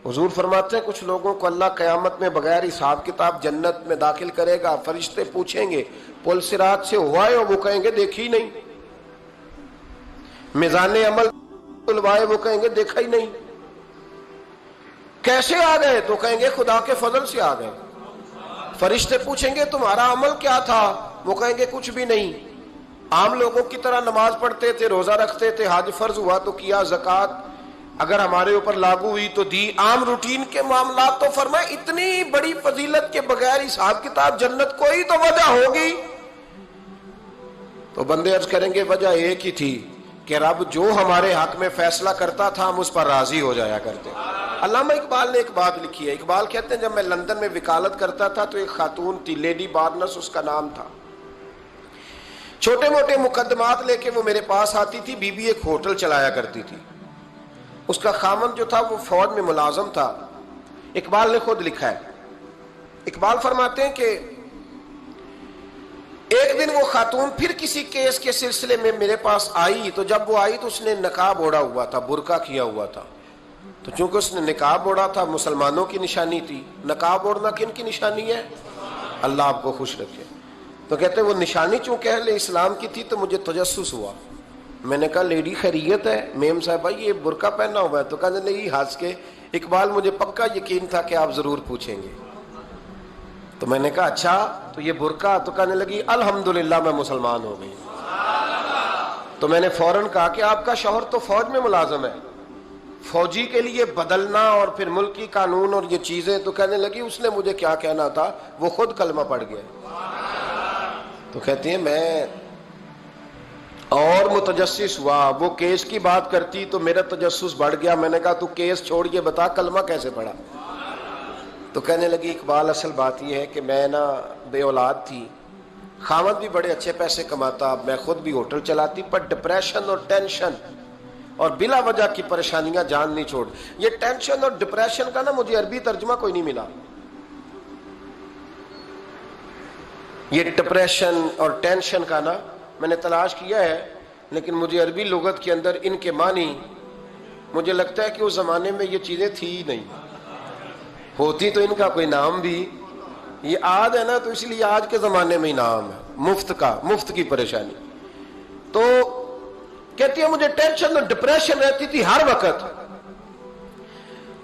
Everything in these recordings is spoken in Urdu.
حضور فرماتے ہیں کچھ لوگوں کو اللہ قیامت میں بغیر حساب کتاب جنت میں داخل کرے گا، فرشتے پوچھیں گے پل صراط سے ہوا ہے، وہ کہیں گے دیکھی نہیں، میزان عمل تلوائے، وہ کہیں گے دیکھا ہی نہیں، کیسے آ گئے؟ تو کہیں گے خدا کے فضل سے آ گئے۔ فرشتے پوچھیں گے تمہارا عمل کیا تھا؟ وہ کہیں گے کچھ بھی نہیں، عام لوگوں کی طرح نماز پڑھتے تھے، روزہ رکھتے تھے، حج فرض ہوا تو کیا، زکوٰۃ اگر ہمارے اوپر لاگو ہوئی تو دی، عام روٹین کے معاملات۔ تو فرمایا اتنی بڑی فضیلت کے بغیر حساب کتاب جنت، کوئی تو وجہ ہوگی۔ تو بندے عرض کریں گے وجہ ایک ہی تھی کہ رب جو ہمارے حق میں فیصلہ کرتا تھا ہم اس پر راضی ہو جایا کرتے۔ علامہ اقبال نے ایک بات لکھی ہے، اقبال کہتے ہیں جب میں لندن میں وکالت کرتا تھا تو ایک خاتون تھی، لیڈی بارنس اس کا نام تھا، چھوٹے موٹے مقدمات لے کے وہ میرے پاس آتی تھی، بی بی ایک ہوٹل چلایا کرتی تھی، اس کا خامند جو تھا وہ فوج میں ملازم تھا۔ اقبال نے خود لکھا ہے، اقبال فرماتے ہیں کہ ایک دن وہ خاتون پھر کسی کیس کے سلسلے میں میرے پاس آئی، تو جب وہ آئی تو اس نے نقاب اوڑھا ہوا تھا، برقع کیا ہوا تھا، تو چونکہ اس نے نقاب اوڑھا تھا مسلمانوں کی نشانی تھی۔ نقاب اوڑھنا کن کی نشانی ہے؟ اللہ آپ کو خوش رکھے۔ تو کہتے ہیں وہ نشانی چونکہ اہل اسلام کی تھی تو مجھے تجسس ہوا، میں نے کہا لیڈی خیریت ہے؟ میم صاحبہ یہ برقع پہنا ہوا ہے؟ تو کہنے لگی ہنس کے اقبال مجھے پکا یقین تھا کہ آپ ضرور پوچھیں گے۔ تو میں نے کہا اچھا تو یہ برقع؟ تو کہنے لگی الحمدللہ میں مسلمان ہو گئی۔ تو میں نے فوراً کہا کہ آپ کا شوہر تو فوج میں ملازم ہے، فوجی کے لیے بدلنا اور پھر ملکی قانون اور یہ چیزیں۔ تو کہنے لگی اس نے مجھے کیا کہنا تھا، وہ خود کلمہ پڑھ گیا۔ تو کہتی ہیں میں اور متجسس ہوا، وہ کیس کی بات کرتی تو میرا تجسس بڑھ گیا، میں نے کہا تو کیس چھوڑ کے بتا کلمہ کیسے پڑھا؟ تو کہنے لگی اقبال اصل بات یہ ہے کہ میں نا بے اولاد تھی، خامد بھی بڑے اچھے پیسے کماتا، میں خود بھی ہوٹل چلاتی، پر ڈپریشن اور ٹینشن اور بلا وجہ کی پریشانیاں جان نہیں چھوڑ۔ یہ ٹینشن اور ڈپریشن کا نا مجھے عربی ترجمہ کوئی نہیں ملا، یہ ڈپریشن اور ٹینشن کا نا میں نے تلاش کیا ہے، لیکن مجھے عربی لغت کے اندر ان کے معنی مجھے لگتا ہے کہ اس زمانے میں یہ چیزیں تھی ہی نہیں، ہوتی تو ان کا کوئی نام بھی، یہ آج ہے نا تو اس لیے آج کے زمانے میں ہی نام ہے، مفت کا، مفت کی پریشانی۔ تو کہتی ہے مجھے ٹینشن اور ڈپریشن رہتی تھی ہر وقت،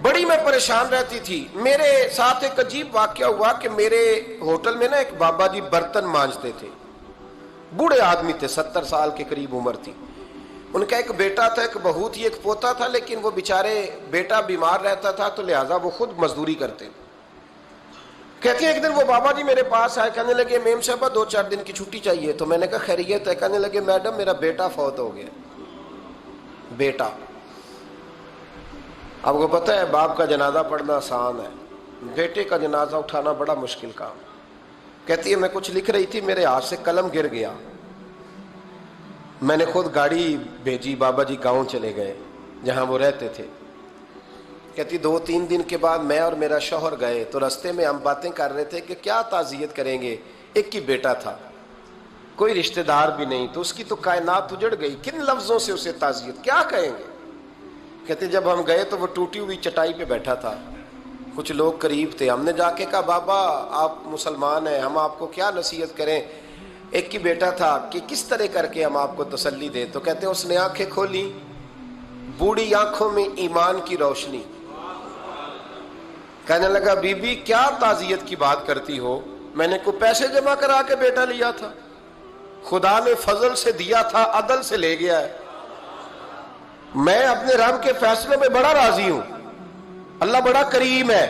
بڑی میں پریشان رہتی تھی۔ میرے ساتھ ایک عجیب واقعہ ہوا کہ میرے ہوٹل میں نا ایک بابا جی برتن مانجتے تھے، بوڑھے آدمی تھے، 70 سال کے قریب عمر تھی، ان کا ایک بیٹا تھا، ایک بہو تھی، ایک پوتا تھا، لیکن وہ بیچارے بیٹا بیمار رہتا تھا تو لہٰذا وہ خود مزدوری کرتے۔ کہتے ہیں ایک دن وہ بابا جی میرے پاس آئے، کہنے لگے میم صاحبہ 2-4 دن کی چھٹی چاہیے۔ تو میں نے کہا خیریت ہے؟ کہنے لگے میڈم میرا بیٹا فوت ہو گیا۔ بیٹا، آپ کو پتہ ہے باپ کا جنازہ پڑھنا آسان ہے، بیٹے کا جنازہ اٹھانا بڑا مشکل کام۔ کہتی ہے میں کچھ لکھ رہی تھی، میرے ہاتھ سے قلم گر گیا، میں نے خود گاڑی بھیجی، بابا جی گاؤں چلے گئے جہاں وہ رہتے تھے۔ کہتی 2-3 دن کے بعد میں اور میرا شوہر گئے تو رستے میں ہم باتیں کر رہے تھے کہ کیا تعزیت کریں گے، ایک ہی بیٹا تھا، کوئی رشتہ دار بھی نہیں، تو اس کی تو کائنات اجڑ گئی، کن لفظوں سے اسے تعزیت کیا کہیں گے؟ کہتے جب ہم گئے تو وہ ٹوٹی ہوئی چٹائی پہ بیٹھا تھا، کچھ لوگ قریب تھے، ہم نے جا کے کہا بابا آپ مسلمان ہیں، ہم آپ کو کیا نصیحت کریں، ایک ہی بیٹا تھا، کہ کس طرح کر کے ہم آپ کو تسلی دیں؟ تو کہتے ہیں اس نے آنکھیں کھولی، بوڑھی آنکھوں میں ایمان کی روشنی، کہنے لگا بی بی کیا تعزیت کی بات کرتی ہو، میں نے کوئی پیسے جمع کرا کے بیٹا لیا تھا، خدا نے فضل سے دیا تھا، عدل سے لے گیا ہے، میں اپنے رب کے فیصلوں میں بڑا راضی ہوں، اللہ بڑا کریم ہے،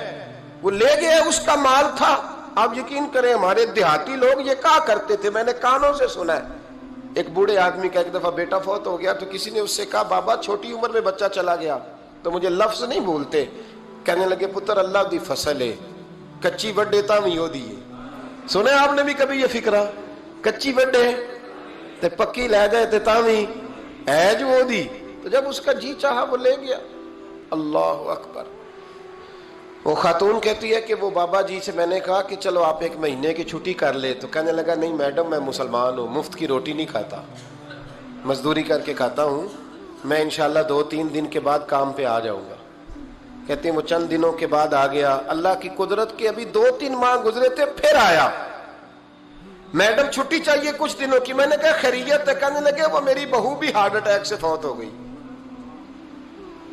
وہ لے گیا، اس کا مال تھا۔ آپ یقین کریں ہمارے دیہاتی لوگ یہ کہا کرتے تھے، میں نے کانوں سے سنا ہے، ایک بوڑھے آدمی کا ایک دفعہ بیٹا فوت ہو گیا تو کسی نے اس سے کہا بابا چھوٹی عمر میں بچہ چلا گیا، تو مجھے لفظ نہیں بھولتے، کہنے لگے پتر اللہ دی فصل ہے، کچی وڈے تا بھی ہو دیے۔ سنے آپ نے بھی کبھی یہ فکرہ، کچی وڈے تے پکی لے گئے تے تاوی ہے جو ہو دی، تو جب اس کا جی چاہا وہ لے گیا۔ اللہ اکبر۔ وہ خاتون کہتی ہے کہ وہ بابا جی سے میں نے کہا کہ چلو آپ 1 مہینے کی چھٹی کر لے، تو کہنے لگا نہیں میڈم میں مسلمان ہوں، مفت کی روٹی نہیں کھاتا، مزدوری کر کے کھاتا ہوں، میں انشاءاللہ 2-3 دن کے بعد کام پہ آ جاؤں گا۔ کہتے ہیں وہ چند دنوں کے بعد آ گیا. اللہ کی قدرت کے ابھی 2-3 ماہ گزرے تھے پھر آیا. میڈم چھٹی چاہیے کچھ دنوں کی. میں نے کہا خیریت ہے؟ کہنے لگے وہ میری بہو بھی ہارٹ اٹیک سے فوت ہو گئی.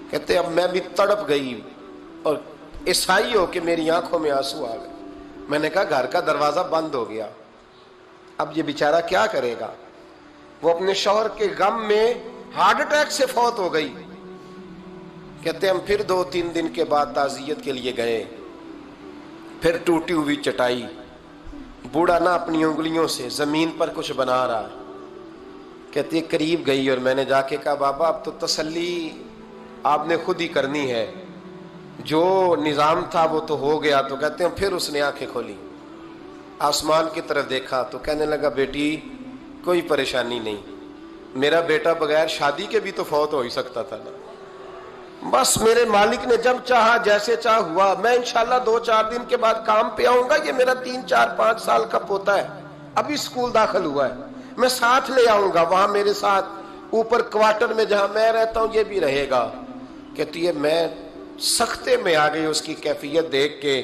کہتے اب میں بھی تڑپ گئی اور عیسائی ہو کہ میری آنکھوں میں آنسو آ گئے. میں نے کہا گھر کا دروازہ بند ہو گیا, اب یہ بیچارہ کیا کرے گا؟ وہ اپنے شوہر کے غم میں ہارٹ اٹیک سے فوت ہو گئی. کہتے ہم پھر 2-3 دن کے بعد تعزیت کے لیے گئے. پھر ٹوٹی ہوئی چٹائی, بوڑھا نہ اپنی انگلیوں سے زمین پر کچھ بنا رہا. کہتی قریب گئی اور میں نے جا کے کہا بابا اب تو تسلی آپ نے خود ہی کرنی ہے, جو نظام تھا وہ تو ہو گیا. تو کہتے ہیں پھر اس نے آنکھیں کھولی, آسمان کی طرف دیکھا تو کہنے لگا بیٹی کوئی پریشانی نہیں, میرا بیٹا بغیر شادی کے بھی تو فوت ہو ہی سکتا تھا نا, بس میرے مالک نے جب چاہا جیسے چاہ ہوا. میں انشاءاللہ 2-4 دن کے بعد کام پہ آؤں گا. یہ میرا 3-4-5 سال کا پوتا ہے, ابھی اسکول داخل ہوا ہے, میں ساتھ لے آؤں گا, وہاں میرے ساتھ اوپر کوارٹر میں جہاں میں رہتا ہوں یہ بھی رہے گا. کہتی ہے میں سختے میں آ گئی اس کی کیفیت دیکھ کے.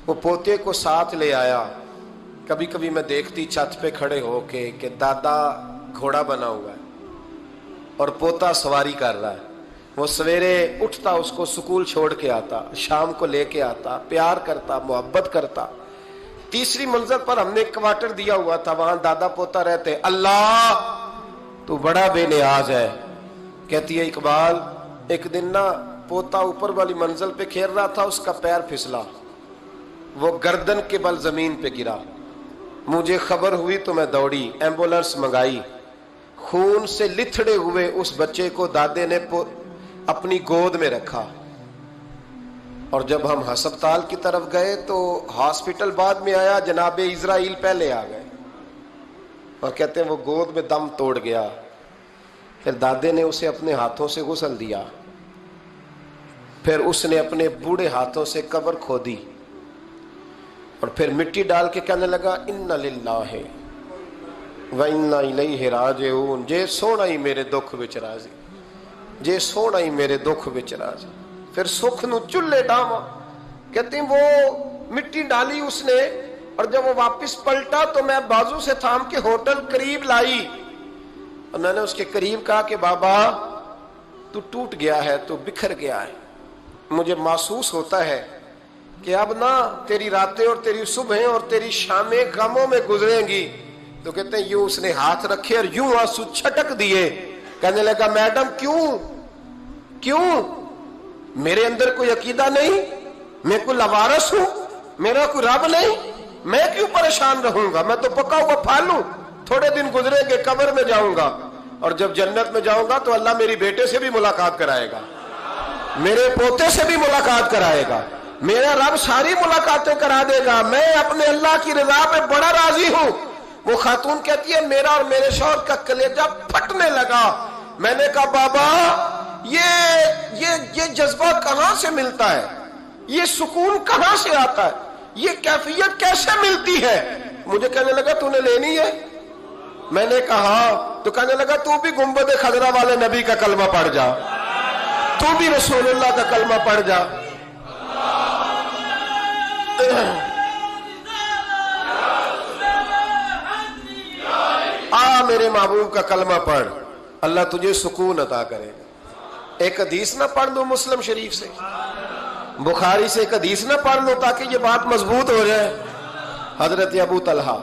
وہ پوتے کو ساتھ لے آیا. کبھی کبھی میں دیکھتی چھت پہ کھڑے ہو کے کہ دادا گھوڑا بنا ہوا ہے اور پوتا سواری کر رہا ہے. وہ سویرے اٹھتا اس کو سکول چھوڑ کے آتا, شام کو لے کے آتا, پیار کرتا, محبت کرتا. 3ری منزل پر ہم نے کوارٹر دیا ہوا تھا, وہاں دادا پوتا رہتے. اللہ تو بڑا بے نیاز ہے. کہتی ہے اقبال ایک دن نا پوتا اوپر والی منزل پہ کھیل رہا تھا, اس کا پیر پھسلا, وہ گردن کے بل زمین پہ گرا. مجھے خبر ہوئی تو میں دوڑی, ایمبولینس منگائی. خون سے لتھڑے ہوئے اس بچے کو دادے نے اپنی گود میں رکھا. اور جب ہم ہسپتال کی طرف گئے تو ہاسپٹل بعد میں آیا, جناب اسرائیل پہلے آ گئے اور کہتے ہیں وہ گود میں دم توڑ گیا. پھر دادے نے اسے اپنے ہاتھوں سے غسل دیا, پھر اس نے اپنے بوڑھے ہاتھوں سے قبر کھودی اور پھر مٹی ڈال کے کہنے لگا انا للہ و انا الیہ راجعون. جے سونا ہی میرے دکھ وچ راضی, جے سونا ہی میرے دکھ وچ راضی. پھر سکھ نو چلے ڈاواں. کہتے ہیں وہ مٹی ڈالی اس نے, اور جب وہ واپس پلٹا تو میں بازو سے تھام کے ہوٹل قریب لائی اور میں نے اس کے قریب کہا کہ بابا تو ٹوٹ گیا ہے, تو بکھر گیا ہے. مجھے محسوس ہوتا ہے کہ اب نہ تیری راتیں اور تیری صبحیں اور تیری شامیں غموں میں گزریں گی. تو کہتے ہیں یوں اس نے ہاتھ رکھے اور یوں آنسو چھٹک دیے. کہنے لگا میڈم کیوں میرے اندر کوئی عقیدہ نہیں, میں کوئی لوارث ہوں, میرا کوئی رب نہیں, میں کیوں پریشان رہوں گا؟ میں تو پکا ہوا پھل ہوں. تھوڑے دن گزرے گے قبر میں جاؤں گا, اور جب جنت میں جاؤں گا تو اللہ میری بیٹے سے بھی ملاقات کرائے گا, میرے پوتے سے بھی ملاقات کرائے گا, میرا رب ساری ملاقاتیں کرا دے گا. میں اپنے اللہ کی رضا پہ بڑا راضی ہوں. وہ خاتون کہتی ہے میرا اور میرے شوہر کا کلیجہ پھٹنے لگا. میں نے کہا بابا یہ جذبہ کہاں سے ملتا ہے, یہ سکون کہاں سے آتا ہے, یہ کیفیت کیسے ملتی ہے؟ مجھے کہنے لگا تو نے لینی ہے؟ میں نے کہا. تو کہنے لگا تو بھی گنبد خضرا والے نبی کا کلمہ پڑھ جا, تو بھی رسول اللہ کا کلمہ پڑھ جا. میرے محبوب کا کلمہ پڑھ, اللہ تجھے سکون عطا کرے گا. ایک حدیث نہ پڑھ لو مسلم شریف سے, بخاری سے ایک حدیث نہ پڑھ لو تاکہ یہ بات مضبوط ہو جائے. حضرت ابو طلحہ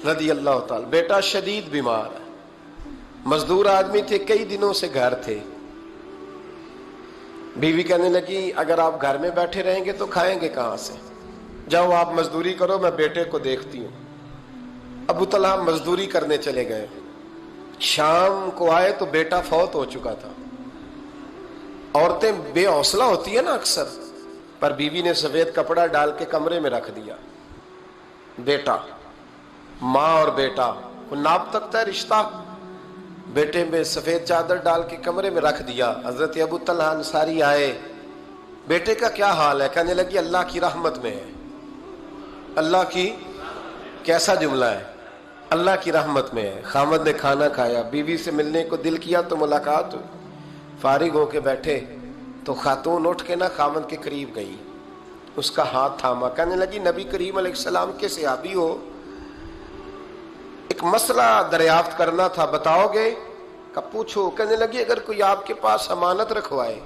رضی اللہ تعالی, بیٹا شدید بیمار ہے, مزدور آدمی تھے, کئی دنوں سے گھر تھے. بیوی کہنے لگی اگر آپ گھر میں بیٹھے رہیں گے تو کھائیں گے کہاں سے, جاؤ آپ مزدوری کرو, میں بیٹے کو دیکھتی ہوں. ابو طلحہ مزدوری کرنے چلے گئے. شام کو آئے تو بیٹا فوت ہو چکا تھا. عورتیں بے حوصلہ ہوتی ہیں نا اکثر, پر بیوی نے سفید کپڑا ڈال کے کمرے میں رکھ دیا. بیٹا, ماں اور بیٹا کو ناپ تکتا ہے رشتہ, بیٹے میں سفید چادر ڈال کے کمرے میں رکھ دیا. حضرت ابو طلحہ انصاری آئے, بیٹے کا کیا حال ہے؟ کہنے لگی اللہ کی رحمت میں ہے. اللہ کی, کیسا جملہ ہے, اللہ کی رحمت میں ہے. خامد نے کھانا کھایا, بیوی سے ملنے کو دل کیا تو ملاقات ہوئی. فارغ ہو کے بیٹھے تو خاتون اٹھ کے نا خاوند کے قریب گئی, اس کا ہاتھ تھاما, کہنے لگی نبی کریم علیہ السلام کے صحابی ہو, ایک مسئلہ دریافت کرنا تھا, بتاؤ گے؟ کہ پوچھو. کہنے لگی اگر کوئی آپ کے پاس امانت رکھوائے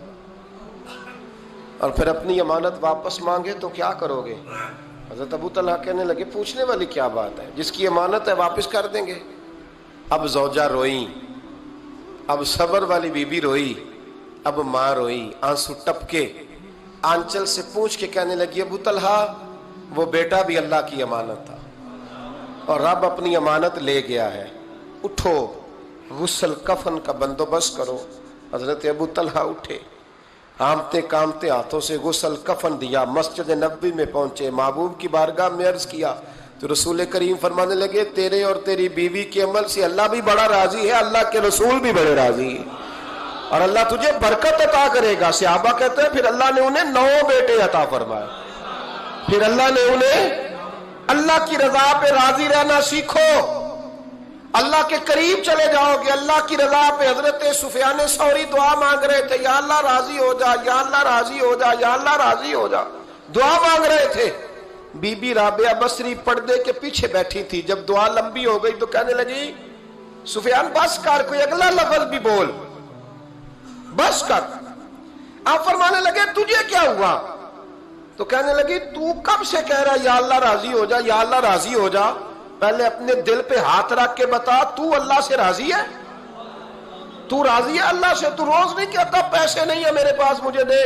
اور پھر اپنی امانت واپس مانگے تو کیا کرو گے؟ حضرت ابو طلحہ کہنے لگے پوچھنے والی کیا بات ہے, جس کی امانت ہے واپس کر دیں گے. اب زوجہ روئی, اب صبر والی بی بی روئی, اب ماں روئی, آنسو ٹپکے, آنچل سے پوچھ کے کہنے لگی ابو طلحہ وہ بیٹا بھی اللہ کی امانت تھا اور رب اپنی امانت لے گیا ہے, اٹھو غسل کفن کا بندوبست کرو. حضرت ابو طلحہ اٹھے, ہامتے کامتے ہاتھوں سے غسل کفن دیا, مسجد نبوی میں پہنچے, محبوب کی بارگاہ میں عرض کیا تو رسول کریم فرمانے لگے تیرے اور تیری بیوی کے عمل سے اللہ بھی بڑا راضی ہے, اللہ کے رسول بھی بڑے راضی ہیں اور اللہ تجھے برکت عطا کرے گا. صحابہ کہتے ہیں پھر اللہ نے انہیں 9 بیٹے عطا فرمائے. پھر اللہ نے انہیں, اللہ کی رضا پہ راضی رہنا سیکھو, اللہ کے قریب چلے جاؤ گے, اللہ کی رضا پہ. حضرت سفیان ثوری دعا مانگ رہے تھے, یا اللہ راضی ہو جا, یا اللہ راضی ہو جا, یا اللہ راضی ہو جا, دعا مانگ رہے تھے. بی بی رابعہ بصری پردے کے پیچھے بیٹھی تھی, جب دعا لمبی ہو گئی تو کہنے لگی سفیان بس کر, کوئی اگلا لفظ بھی بول, بس کر. آپ فرمانے لگے تجھے کیا ہوا؟ تو کہنے لگی تو کب سے کہہ رہا یا اللہ راضی ہو جا, یا اللہ راضی ہو جا, پہلے اپنے دل پہ ہاتھ رکھ کے بتا تو اللہ سے راضی ہے؟ تو راضی ہے اللہ سے؟ تو روز نہیں کہتا پیسے نہیں ہے میرے پاس مجھے دے,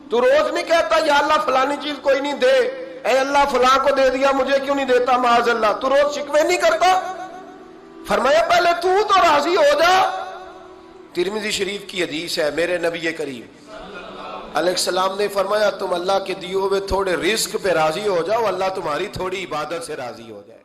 تو روز نہیں کہتا یا اللہ فلانی چیز کوئی نہیں دے, اے اللہ فلاں کو دے دیا مجھے کیوں نہیں دیتا معاذ اللہ, تو روز شکوے نہیں کرتا؟ فرمایا پہلے تو راضی ہو جا. ترمذی شریف کی حدیث ہے, میرے نبی کریم علیہ السلام نے فرمایا تم اللہ کے دیے ہوئے تھوڑے رزق پہ راضی ہو جاؤ, اللہ تمہاری تھوڑی عبادت سے راضی ہو جائے.